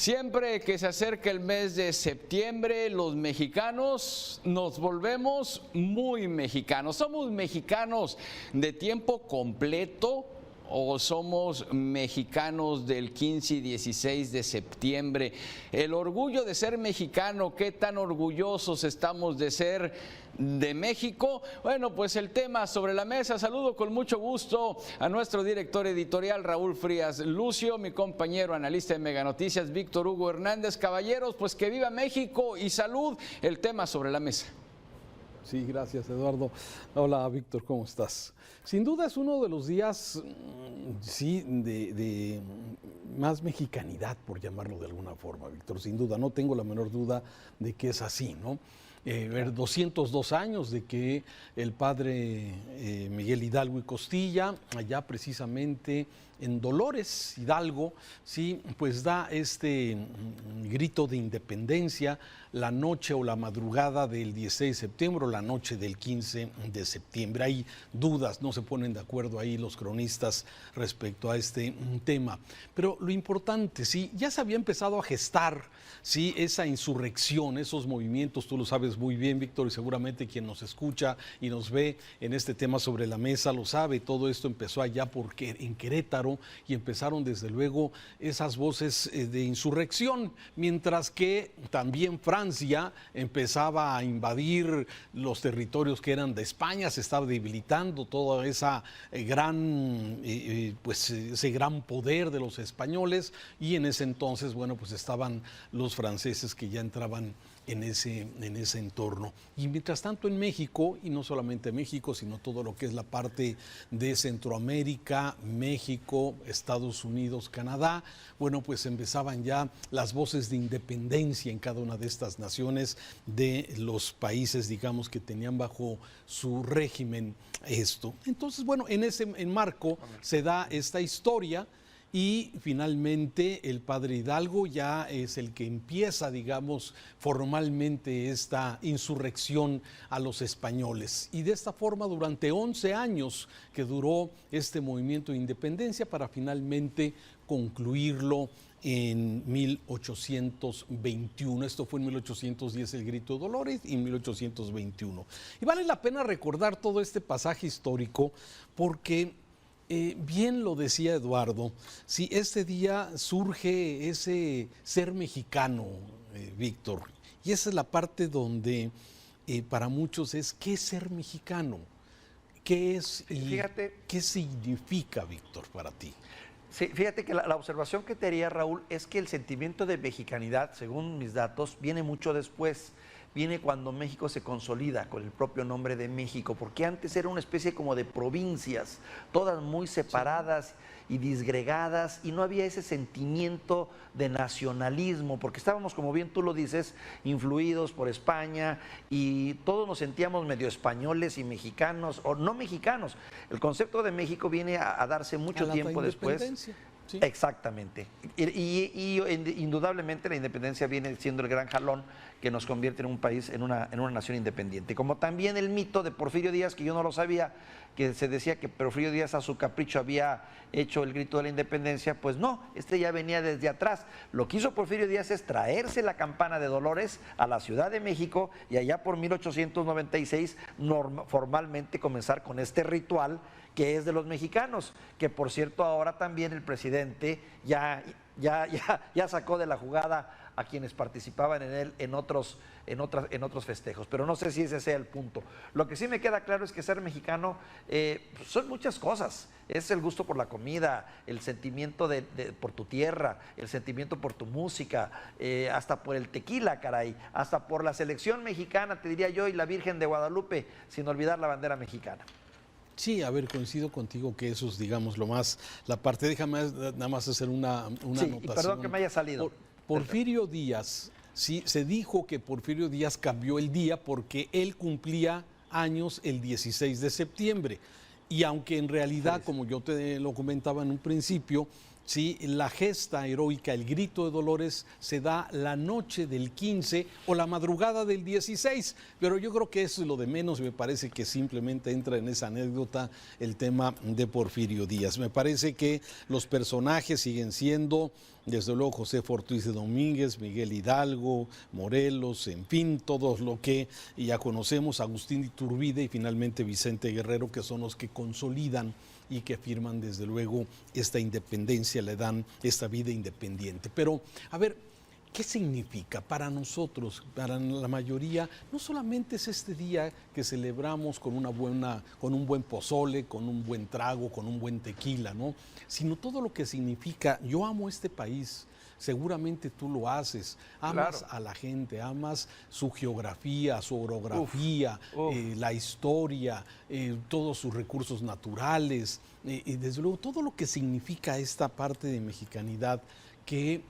Siempre que se acerca el mes de septiembre, los mexicanos nos volvemos muy mexicanos. ¿Somos mexicanos de tiempo completo o somos mexicanos del 15 y 16 de septiembre? El orgullo de ser mexicano, ¿qué tan orgullosos estamos de ser de México? Bueno, pues el tema sobre la mesa. Saludo con mucho gusto a nuestro director editorial Raúl Frías Lucio, mi compañero analista de Mega Noticias Víctor Hugo Hernández. Caballeros, pues que viva México y salud. El tema sobre la mesa. Sí, gracias, Eduardo. Hola, Víctor, ¿cómo estás? Sin duda es uno de los días, sí, de más mexicanidad, por llamarlo de alguna forma, Víctor. Sin duda, no tengo la menor duda de que es así, ¿no? 202 años de que el padre Miguel Hidalgo y Costilla, allá precisamente en Dolores Hidalgo, sí, pues da este grito de independencia la noche o la madrugada del 16 de septiembre o la noche del 15 de septiembre. Hay dudas, no se ponen de acuerdo ahí los cronistas respecto a este tema. Pero lo importante, sí, ya se había empezado a gestar, sí, esa insurrección, esos movimientos, tú lo sabes muy bien, Víctor, y seguramente quien nos escucha y nos ve en este tema sobre la mesa lo sabe. Todo esto empezó allá porque en Querétaro, y empezaron desde luego esas voces de insurrección, mientras que también Francia empezaba a invadir los territorios que eran de España, se estaba debilitando toda esa ese gran poder de los españoles, y en ese entonces, bueno, pues estaban los franceses que ya entraban en ese entorno. Y mientras tanto en México, y no solamente México, sino todo lo que es la parte de Centroamérica, México, Estados Unidos, Canadá, bueno, pues empezaban ya las voces de independencia en cada una de estas naciones, de los países, digamos, que tenían bajo su régimen esto. Entonces, bueno, en ese marco se da esta historia. Y finalmente el padre Hidalgo ya es el que empieza, digamos, formalmente esta insurrección a los españoles. Y de esta forma, durante 11 años que duró este movimiento de independencia, para finalmente concluirlo en 1821. Esto fue en 1810 el Grito de Dolores y en 1821. Y vale la pena recordar todo este pasaje histórico porque bien lo decía Eduardo, si este día surge ese ser mexicano, Víctor, y esa es la parte donde para muchos es ¿qué es ser mexicano? ¿Qué es y fíjate, qué significa, Víctor, para ti? Sí, fíjate que la observación que te haría, Raúl, es que el sentimiento de mexicanidad, según mis datos, viene mucho después. Viene cuando México se consolida con el propio nombre de México, porque antes era una especie como de provincias, todas muy separadas y disgregadas, y no había ese sentimiento de nacionalismo, porque estábamos, como bien tú lo dices, influidos por España, y todos nos sentíamos medio españoles y mexicanos, o no mexicanos. El concepto de México viene a darse mucho tiempo después. Sí. Exactamente. Y indudablemente la independencia viene siendo el gran jalón que nos convierte en un país, en una nación independiente. Como también el mito de Porfirio Díaz, que yo no lo sabía, que se decía que Porfirio Díaz a su capricho había hecho el grito de la independencia, pues no, este ya venía desde atrás. Lo que hizo Porfirio Díaz es traerse la campana de Dolores a la Ciudad de México y allá por 1896 formalmente comenzar con este ritual que es de los mexicanos, que por cierto ahora también el presidente ya sacó de la jugada a quienes participaban en él en otros festejos, pero no sé si ese sea el punto. Lo que sí me queda claro es que ser mexicano son muchas cosas. Es el gusto por la comida, el sentimiento por tu tierra, el sentimiento por tu música, hasta por el tequila, caray, hasta por la selección mexicana, te diría yo, y la Virgen de Guadalupe, sin olvidar la bandera mexicana. Sí, a ver, coincido contigo que eso es, digamos, la parte, déjame nada más hacer una anotación. Y perdón que me haya salido. Porfirio Díaz, sí, se dijo que Porfirio Díaz cambió el día porque él cumplía años el 16 de septiembre. Y aunque en realidad, como yo te lo comentaba en un principio, Sí, la gesta heroica, el grito de Dolores, se da la noche del 15 o la madrugada del 16, pero yo creo que eso es lo de menos. Me parece que simplemente entra en esa anécdota el tema de Porfirio Díaz. Me parece que los personajes siguen siendo, desde luego, José Ortiz de Domínguez, Miguel Hidalgo, Morelos, en fin, todos lo que ya conocemos, Agustín Iturbide y finalmente Vicente Guerrero, que son los que consolidan y que firman desde luego esta independencia, le dan esta vida independiente. Pero, a ver, ¿qué significa para nosotros, para la mayoría? No solamente es este día que celebramos con un buen pozole, con un buen trago, con un buen tequila, ¿no? Sino todo lo que significa. Yo amo este país. Seguramente tú lo haces, amas a la gente, amas su geografía, su orografía, la historia, todos sus recursos naturales, y desde luego todo lo que significa esta parte de mexicanidad que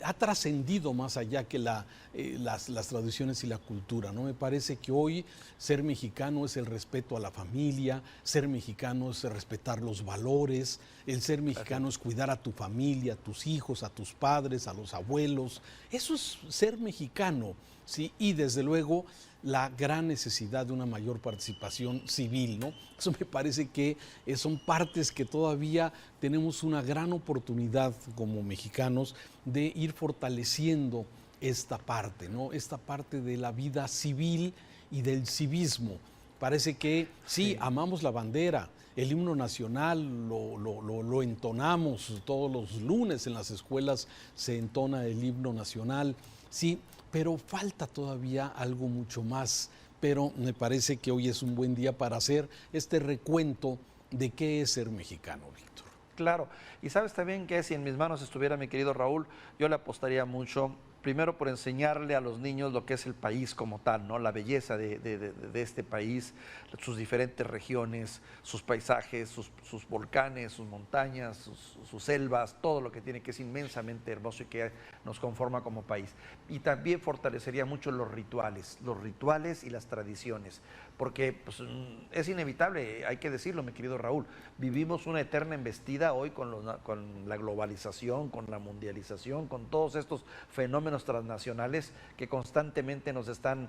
ha trascendido más allá que las tradiciones y la cultura, ¿no? Me parece que hoy ser mexicano es el respeto a la familia, ser mexicano es respetar los valores, el ser mexicano es cuidar a tu familia, a tus hijos, a tus padres, a los abuelos. Eso es ser mexicano, ¿sí? Y desde luego la gran necesidad de una mayor participación civil, ¿no? Eso me parece que son partes que todavía tenemos una gran oportunidad como mexicanos de ir fortaleciendo esta parte, ¿no? Esta parte de la vida civil y del civismo. Parece que sí, amamos la bandera, el himno nacional lo entonamos todos los lunes en las escuelas, se entona el himno nacional, sí, pero falta todavía algo mucho más. Pero me parece que hoy es un buen día para hacer este recuento de qué es ser mexicano, Víctor. Claro, y sabes también que si en mis manos estuviera mi querido Raúl, yo le apostaría mucho, primero por enseñarle a los niños lo que es el país como tal, ¿no? La belleza de este país, sus diferentes regiones, sus paisajes, sus volcanes, sus montañas, sus selvas, todo lo que tiene, que es inmensamente hermoso y que nos conforma como país. Y también fortalecería mucho los rituales y las tradiciones, porque pues, es inevitable, hay que decirlo, mi querido Raúl, vivimos una eterna embestida hoy con la globalización, con la mundialización, con todos estos fenómenos transnacionales que constantemente nos están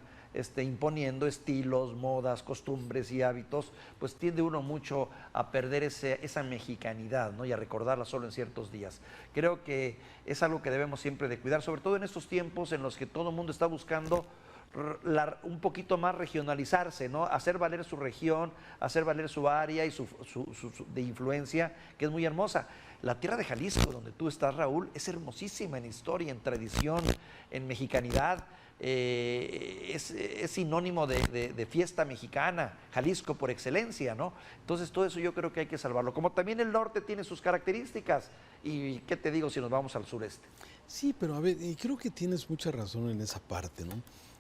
imponiendo estilos, modas, costumbres y hábitos, pues tiende uno mucho a perder esa mexicanidad, ¿no? Y a recordarla solo en ciertos días. Creo que es algo que debemos siempre de cuidar, sobre todo en estos tiempos en los que todo el mundo está buscando un poquito más regionalizarse, ¿no? Hacer valer su región, hacer valer su área y su de influencia, que es muy hermosa. La tierra de Jalisco, donde tú estás, Raúl, es hermosísima en historia, en tradición, en mexicanidad. Es sinónimo de fiesta mexicana, Jalisco por excelencia, ¿no? Entonces todo eso yo creo que hay que salvarlo. Como también el norte tiene sus características. Y qué te digo si nos vamos al sureste. Sí, pero a ver, creo que tienes mucha razón en esa parte, ¿no?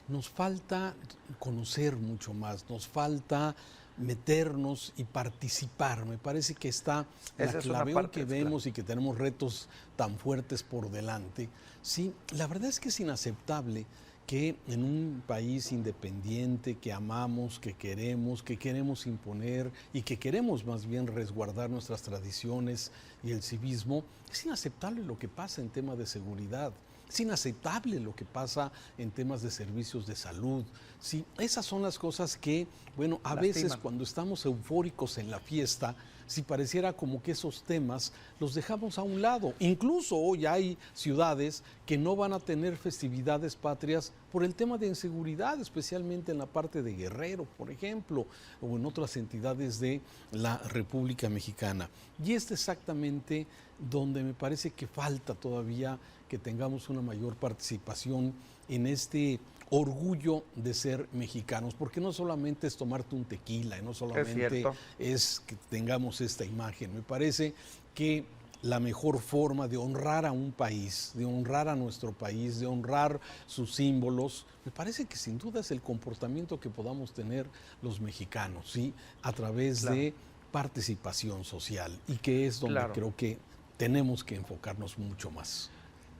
Nos falta conocer mucho más, nos falta meternos y participar. Me parece que está la clave hoy que vemos y que tenemos retos tan fuertes por delante. Sí, la verdad es que es inaceptable que en un país independiente que amamos, que queremos imponer y que queremos más bien resguardar nuestras tradiciones y el civismo, es inaceptable lo que pasa en temas de seguridad. Es inaceptable lo que pasa en temas de servicios de salud. Sí, esas son las cosas que, bueno, a veces cuando estamos eufóricos en la fiesta, si pareciera como que esos temas los dejamos a un lado. Incluso hoy hay ciudades que no van a tener festividades patrias por el tema de inseguridad, especialmente en la parte de Guerrero, por ejemplo, o en otras entidades de la República Mexicana. Y es exactamente donde me parece que falta todavía que tengamos una mayor participación en este orgullo de ser mexicanos, porque no solamente es tomarte un tequila, y no solamente es que tengamos esta imagen. Me parece que la mejor forma de honrar a un país, de honrar a nuestro país, de honrar sus símbolos, me parece que sin duda es el comportamiento que podamos tener los mexicanos, ¿sí? A través de participación social, y que es donde creo que tenemos que enfocarnos mucho más.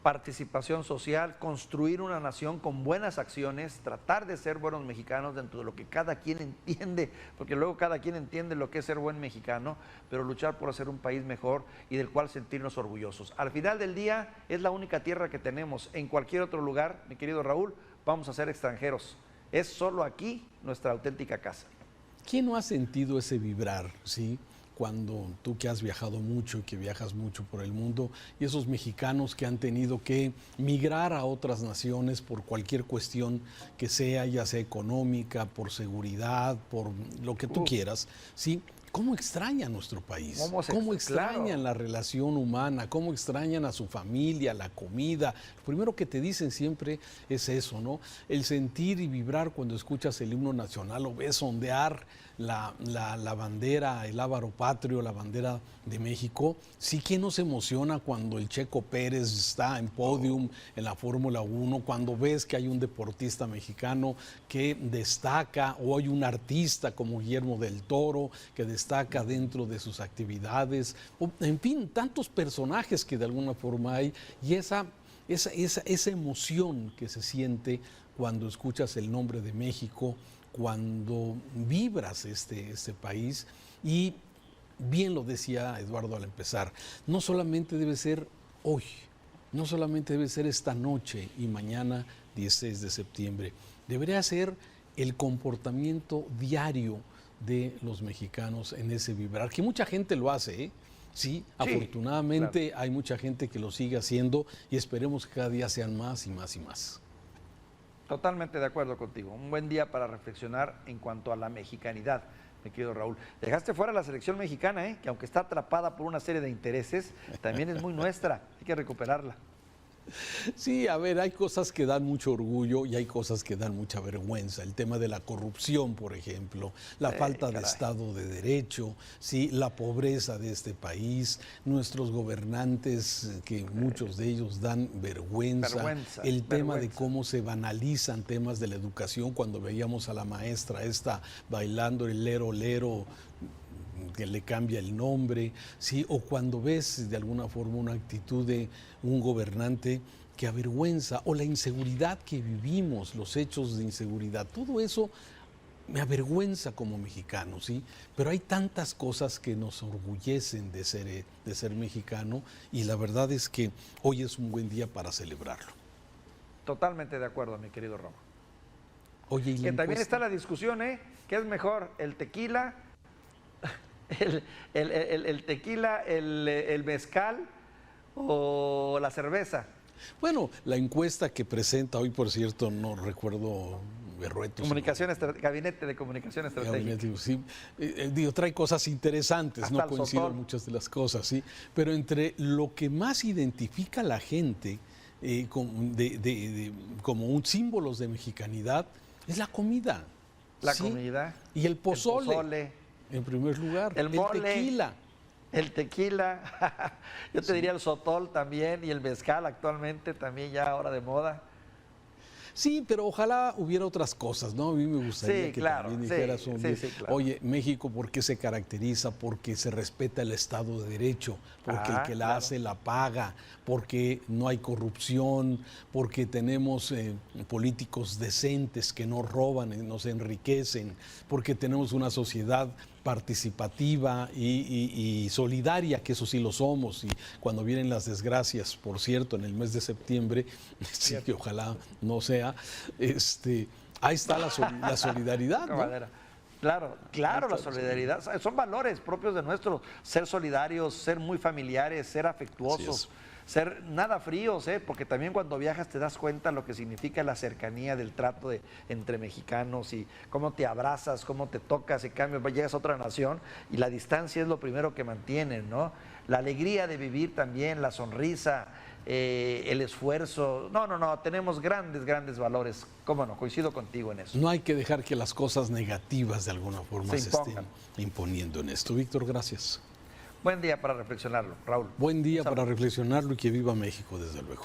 participación social, construir una nación con buenas acciones, tratar de ser buenos mexicanos dentro de lo que cada quien entiende, porque luego cada quien entiende lo que es ser buen mexicano, pero luchar por hacer un país mejor y del cual sentirnos orgullosos. Al final del día es la única tierra que tenemos. En cualquier otro lugar, mi querido Raúl, vamos a ser extranjeros. Es solo aquí nuestra auténtica casa. ¿Quién no ha sentido ese vibrar, sí? Cuando tú que has viajado mucho y que viajas mucho por el mundo, y esos mexicanos que han tenido que migrar a otras naciones por cualquier cuestión que sea, ya sea económica, por seguridad, por lo que tú quieras, ¿sí? ¿Cómo extrañan nuestro país? ¿Cómo extrañan la relación humana? ¿Cómo extrañan a su familia, la comida? Lo primero que te dicen siempre es eso, ¿no? El sentir y vibrar cuando escuchas el himno nacional o ves ondear la bandera, el ábaro patrio, la bandera de México. Sí que nos emociona cuando el Checo Pérez está en podium en la Fórmula 1, cuando ves que hay un deportista mexicano que destaca, o hay un artista como Guillermo del Toro que destaca dentro de sus actividades, o, en fin, tantos personajes que de alguna forma hay, y esa emoción que se siente cuando escuchas el nombre de México, cuando vibras este país. Y bien lo decía Eduardo al empezar, no solamente debe ser hoy, no solamente debe ser esta noche y mañana 16 de septiembre, debería ser el comportamiento diario de los mexicanos en ese vibrar, que mucha gente lo hace, ¿eh? Sí, afortunadamente claro, hay mucha gente que lo sigue haciendo y esperemos que cada día sean más y más y más. Totalmente de acuerdo contigo. Un buen día para reflexionar en cuanto a la mexicanidad, mi querido Raúl. Dejaste fuera la selección mexicana, que aunque está atrapada por una serie de intereses, también es muy nuestra. Hay que recuperarla. Sí, a ver, hay cosas que dan mucho orgullo y hay cosas que dan mucha vergüenza. El tema de la corrupción, por ejemplo, la falta de Estado de Derecho, sí, la pobreza de este país, nuestros gobernantes, que muchos de ellos dan vergüenza, el tema de cómo se banalizan temas de la educación, cuando veíamos a la maestra esta bailando el lero lero, que le cambia el nombre, ¿sí? O cuando ves de alguna forma una actitud de un gobernante que avergüenza, o la inseguridad que vivimos, los hechos de inseguridad, todo eso me avergüenza como mexicano, ¿sí? Pero hay tantas cosas que nos orgullecen de ser mexicano, y la verdad es que hoy es un buen día para celebrarlo. Totalmente de acuerdo, mi querido Romo. Oye, que también está la discusión, ¿qué es mejor, el tequila? El tequila, el mezcal o la cerveza. Bueno, la encuesta que presenta hoy, por cierto, no recuerdo Berrueto. Gabinete de Comunicación Estratégica. Sí, trae cosas interesantes, hasta no coincido en muchas de las cosas, sí. Pero entre lo que más identifica a la gente como un símbolos de mexicanidad es la comida. La comida. Y el pozole. En primer lugar, el mole, tequila. El tequila, yo te diría el sotol también, y el mezcal actualmente también ya ahora de moda. Sí, pero ojalá hubiera otras cosas, ¿no? A mí me gustaría que también dijeras, claro. Oye, México, ¿por qué se caracteriza? Porque se respeta el Estado de Derecho, porque el que la hace la paga, porque no hay corrupción, porque tenemos políticos decentes que no roban, nos enriquecen, porque tenemos una sociedad participativa y solidaria, que eso sí lo somos, y cuando vienen las desgracias, por cierto, en el mes de septiembre, sí, que ojalá no sea, ahí está la solidaridad, ¿no? Claro, la solidaridad, son valores propios de nuestro, ser solidarios, ser muy familiares, ser afectuosos, ser nada fríos, porque también cuando viajas te das cuenta lo que significa la cercanía del trato entre mexicanos, y cómo te abrazas, cómo te tocas, y cambio, llegas a otra nación y la distancia es lo primero que mantienen, ¿no? La alegría de vivir también, la sonrisa, el esfuerzo. No, tenemos grandes valores. Cómo no, coincido contigo en eso. No hay que dejar que las cosas negativas de alguna forma se estén imponiendo en esto. Víctor, gracias. Buen día para reflexionarlo, Raúl. Buen día para reflexionarlo, y que viva México, desde luego.